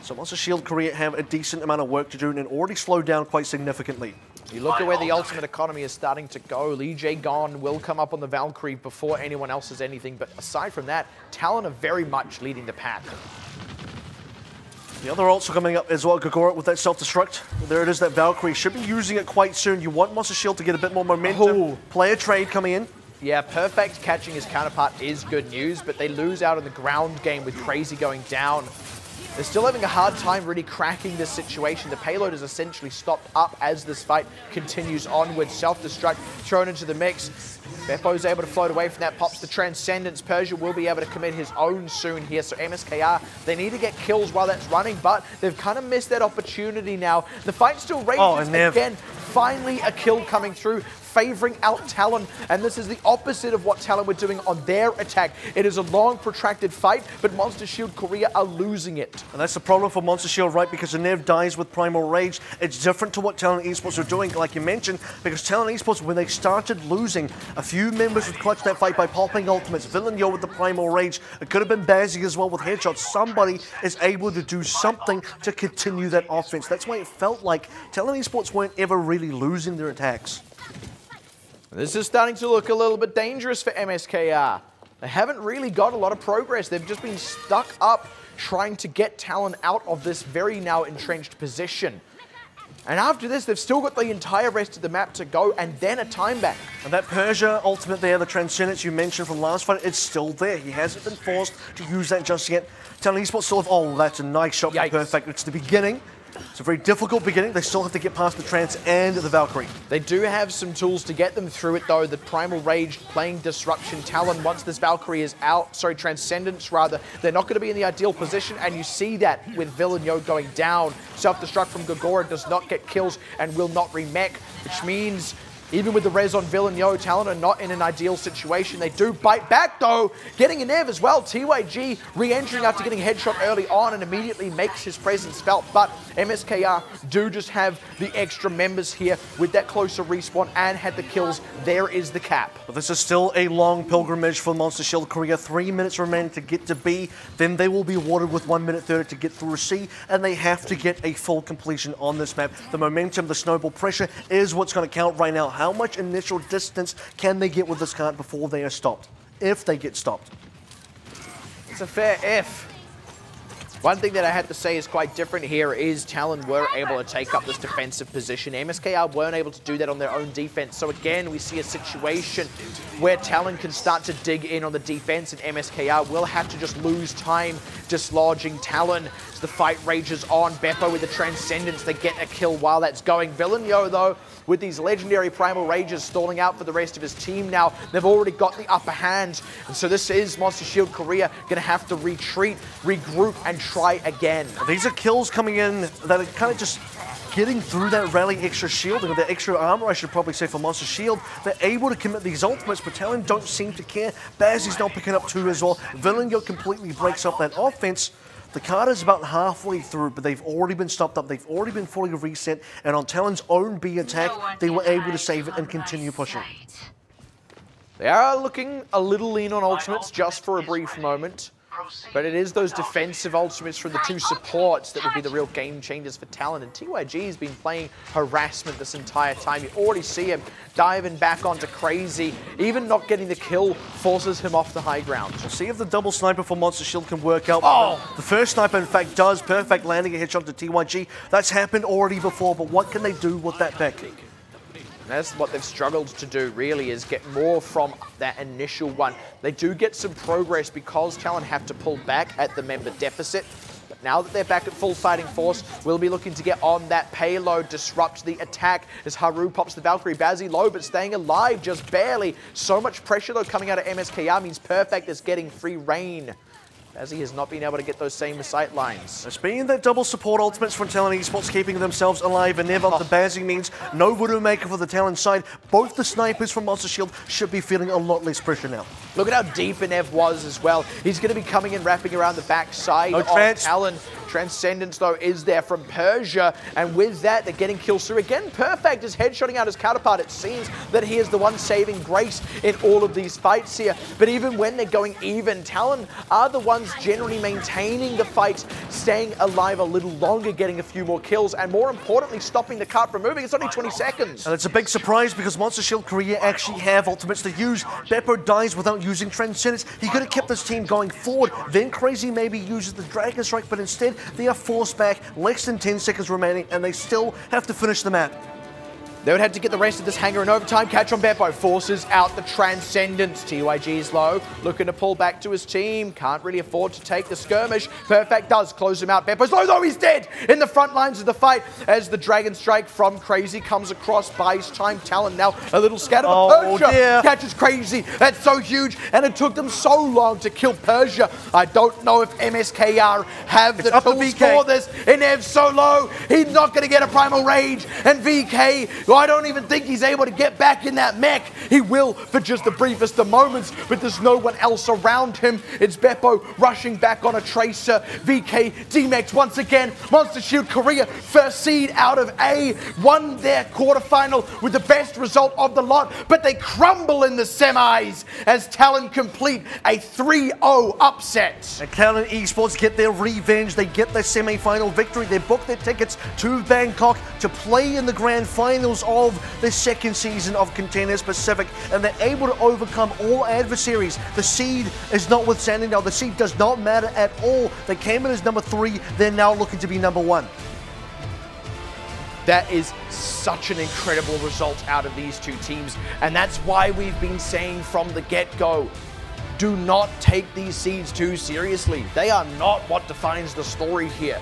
So Monster Shield Korea have a decent amount of work to do and already slowed down quite significantly. You look at where the ultimate economy is starting to go. Lee Jae-gon will come up on the Valkyrie before anyone else has anything. But aside from that, Talon are very much leading the pack. The other ults are coming up as well. Gagora with that self-destruct. There it is, that Valkyrie. Should be using it quite soon. You want Monster Shield to get a bit more momentum. Ooh. Player trade coming in. Yeah, Perfect catching his counterpart is good news, but they lose out on the ground game with Crazy going down. They're still having a hard time really cracking this situation. The payload is essentially stopped up as this fight continues onward. Self-destruct thrown into the mix. Beppo's able to float away from that, pops the Transcendence. Persia will be able to commit his own soon here. So MSKR, they need to get kills while that's running, but they've kind of missed that opportunity now. The fight still rages again. Finally a kill coming through, favoring out Talon, and this is the opposite of what Talon were doing on their attack. It is a long, protracted fight, but Monster Shield Korea are losing it. And that's the problem for Monster Shield, right? Because the Nev dies with Primal Rage. It's different to what Talon Esports are doing, like you mentioned, because Talon Esports, when they started losing, a few members would clutch that fight by popping ultimates. Villanyo with the Primal Rage. It could have been Bazzi as well with headshots. Somebody is able to do something to continue that offense. That's why it felt like Talon Esports weren't ever really losing their attacks. This is starting to look a little bit dangerous for MSKR. They haven't really got a lot of progress. They've just been stuck up trying to get Talon out of this very now entrenched position. And after this, they've still got the entire rest of the map to go and then a time back. And that Persia ultimate there, the Transcendence you mentioned from last fight, it's still there. He hasn't been forced to use that just yet. Talon Esports still have, oh, that's a nice shot for Perfect. It's the beginning. It's a very difficult beginning. They still have to get past the Trance and the Valkyrie. They do have some tools to get them through it, though. The Primal Rage playing Disruption. Talon, once this Valkyrie is out, sorry, Transcendence rather, they're not going to be in the ideal position, and you see that with Villanyo going down. Self-destruct from Gagora does not get kills and will not remech, which means even with the res on Villanyo, Talon are not in an ideal situation. They do bite back, though, getting an Ev as well. TYG re-entering after getting headshot early on and immediately makes his presence felt. But MSKR do just have the extra members here with that closer respawn and had the kills. There is the cap. But this is still a long pilgrimage for Monster Shield Korea. 3 minutes remaining to get to B. Then they will be awarded with 1 minute 30 to get through C. And they have to get a full completion on this map. The momentum, the snowball pressure is what's going to count right now. How much initial distance can they get with this cart before they are stopped? If they get stopped. It's a fair if. One thing that I had to say is quite different here is Talon were able to take up this defensive position. MSKR weren't able to do that on their own defense. So again, we see a situation where Talon can start to dig in on the defense and MSKR will have to just lose time dislodging Talon. As the fight rages on, Beppo with the Transcendence, they get a kill while that's going. Villanyo, though, with these legendary Primal Rages stalling out for the rest of his team now, they've already got the upper hand. And so this is Monster Shield Korea going to have to retreat, regroup, and try again. These are kills coming in that are kind of just getting through that rally extra shielding, or that extra armor, I should probably say, for Monster Shield. They're able to commit these ultimates, but Talon don't seem to care. Bazzi's now picking up 2 as well. Villanyo completely breaks up that offense. The card is about halfway through, but they've already been stopped up. They've already been fully reset, and on Talon's own B attack, they were able to save it and continue pushing. They are looking a little lean on ultimates just for a brief moment. But it is those defensive ultimates from the 2 supports that will be the real game changers for Talon. And TYG has been playing harassment this entire time. You already see him diving back onto Crazy. Even not getting the kill forces him off the high ground. We'll see if the double sniper for Monster Shield can work out. Oh! The first sniper, in fact, does. Perfect landing a headshot to TYG. That's happened already before, but what can they do with that pick? That's what they've struggled to do, really, is get more from that initial one. They do get some progress because Talon have to pull back at the member deficit. But now that they're back at full fighting force, we'll be looking to get on that payload, disrupt the attack as Haru pops the Valkyrie. Bazzi low, but staying alive just barely. So much pressure, though, coming out of MSKR means Perfect is getting free reign. Bazzi has not been able to get those same sight lines. It's been that double support ultimates from Talon Esports keeping themselves alive, and never the Bazzi means no Widowmaker for the Talon side. Both the snipers from Monster Shield should be feeling a lot less pressure now. Look at how deep Ev was as well. He's going to be coming and wrapping around the back side of Trance. Talon. Transcendence, though, is there from Persia, and with that, they're getting kills through. Again, Perfect is headshotting out his counterpart. It seems that he is the one saving grace in all of these fights here, but even when they're going even, Talon are the ones generally maintaining the fights, staying alive a little longer, getting a few more kills, and more importantly, stopping the cart from moving. It's only 20 seconds. And it's a big surprise because Monster Shield Korea actually have ultimates to use. Beppo dies without using Transcendence. He could have kept this team going forward. Then Crazy maybe uses the Dragon Strike, but instead they are forced back, less than 10 seconds remaining, and they still have to finish the map. They would have to get the rest of this hangar in overtime. Catch on Beppo forces out the Transcendence. TYG's low, looking to pull back to his team. Can't really afford to take the skirmish. Perfect does close him out. Beppo's low, though he's dead in the front lines of the fight as the Dragon Strike from Crazy comes across, buys time. Talon now a little scattered. Oh, Persia dear. catches Crazy. That's so huge, and it took them so long to kill Persia. I don't know if MSKR have the tools for this. Inev's so low, he's not going to get a Primal Rage, and VK, I don't even think he's able to get back in that mech. He will for just the briefest of moments, but there's no one else around him. It's Beppo rushing back on a Tracer. VK D-Mex once again. Monster Shield Korea, first seed out of A, won their quarterfinal with the best result of the lot, but they crumble in the semis as Talon complete a 3-0 upset. And Talon Esports get their revenge. They get their semi-final victory. They book their tickets to Bangkok to play in the grand finals of the second season of Contenders Pacific, and they're able to overcome all adversaries. The seed is notwithstanding now. The seed does not matter at all. They came in as number 3. They're now looking to be number 1. That is such an incredible result out of these two teams, and that's why we've been saying from the get-go, do not take these seeds too seriously. They are not what defines the story here.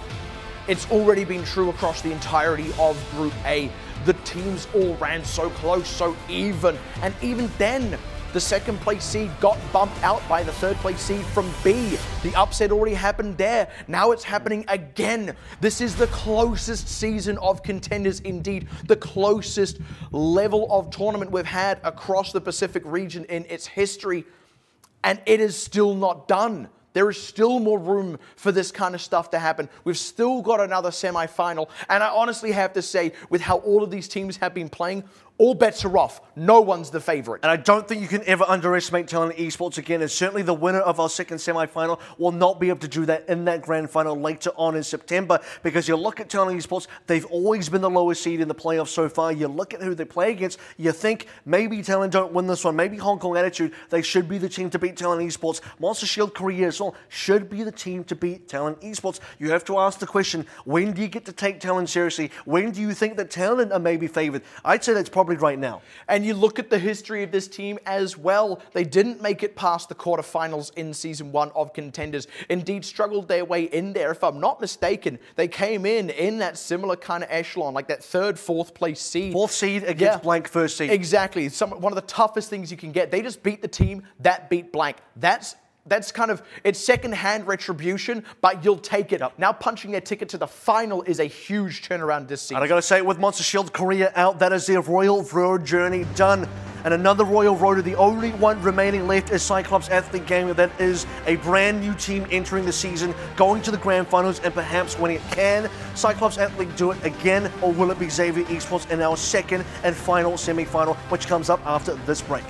It's already been true across the entirety of Group A. The teams all ran so close, so even, and even then, the second place seed got bumped out by the third place seed from B. The upset already happened there. Now it's happening again. This is the closest season of Contenders, indeed, the closest level of tournament we've had across the Pacific region in its history, and it is still not done. There is still more room for this kind of stuff to happen. We've still got another semi-final, and I honestly have to say, with how all of these teams have been playing, all bets are off. No one's the favorite. And I don't think you can ever underestimate Talon Esports again, and certainly the winner of our second semi-final will not be able to do that in that grand final later on in September, because you look at Talon Esports, they've always been the lowest seed in the playoffs so far. You look at who they play against, you think maybe Talon don't win this one, maybe Hong Kong Attitude, they should be the team to beat Talon Esports. Monster Shield Korea as well should be the team to beat Talon Esports. You have to ask the question, when do you get to take Talon seriously? When do you think that Talon are maybe favored? I'd say that's probably right now. And you look at the history of this team as well. They didn't make it past the quarterfinals in Season 1 of Contenders. Indeed, struggled their way in there. If I'm not mistaken, they came in that similar kind of echelon, like that third, fourth place seed. Fourth seed against blank first seed. Exactly. One of the toughest things you can get. They just beat the team that beat blank. That's kind of, it's second-hand retribution, but you'll take it up. Now punching their ticket to the final is a huge turnaround this season. And I gotta say, with Monster Shield Korea out, that is their Royal Road journey done. And another Royal Road, the only one remaining left is Cyclops Athlete Gaming. That is a brand new team entering the season, going to the grand finals and perhaps winning it. Can Cyclops Athlete do it again, or will it be Xavier Esports in our second and final semi-final, which comes up after this break?